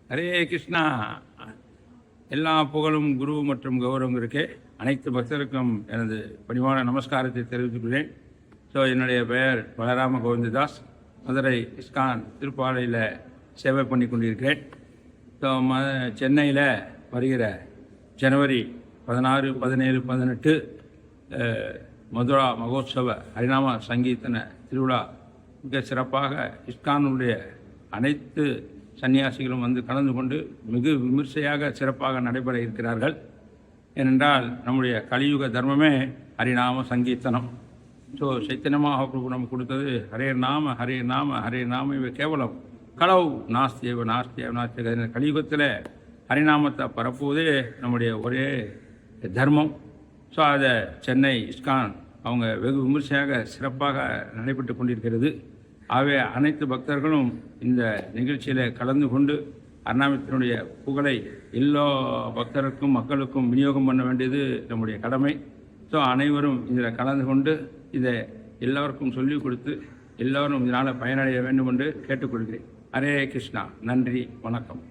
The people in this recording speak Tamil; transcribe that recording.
ஹரே கிருஷ்ணா. எல்லா புகழும் குரு மற்றும் கௌரவம் இருக்கே. அனைத்து பக்தருக்கும் எனது பணிவான நமஸ்காரத்தை தெரிவித்துக்கொள்கிறேன். ஸோ என்னுடைய பெயர் பலராம கோவிந்ததாஸ். மதுரை இஸ்கான் திருப்பாலையில் சேவை பண்ணி கொண்டிருக்கிறேன். ஸோ சென்னையில் வருகிற ஜனவரி 16, 17, 18 மதுரா மகோத்சவ ஹரிநாம சங்கீர்த்தன திருவிழா மிக சிறப்பாக இஸ்கானுடைய அனைத்து சன்னியாசிகளும் வந்து கலந்து கொண்டு மிக விமர்சையாக சிறப்பாக நடைபெற இருக்கிறார்கள். ஏனென்றால் நம்முடைய கலியுக தர்மமே ஹரிநாம சங்கீர்த்தனம். ஸோ சைத்தன்ய மகாபிரபு நமக்கு கொடுத்தது ஹரே நாம ஹரே நாம ஹரே நாம இவ கேவலம் களவு நாஸ்தியவ நாஸ்தியவ நாஸ்திய. கலியுகத்தில் ஹரிநாமத்தை பரப்புவதே நம்முடைய ஒரே தர்மம். ஸோ அதை சென்னை இஸ்கான் அவங்க வெகு விமர்சையாக சிறப்பாக நடைபெற்று கொண்டிருக்கிறது. ஆகவே அனைத்து பக்தர்களும் இந்த நிகழ்ச்சியில் கலந்து கொண்டு ஹரிநாமத்தினுடைய புகழை எல்லா பக்தருக்கும் மக்களுக்கும் விநியோகம் பண்ண வேண்டியது நம்முடைய கடமை. ஸோ அனைவரும் இதில் கலந்து கொண்டு இதை எல்லோருக்கும் சொல்லிக் கொடுத்து எல்லோரும் இதனால் பயனடைய வேண்டும் என்று கேட்டுக்கொள்கிறேன். ஹரே கிருஷ்ணா. நன்றி, வணக்கம்.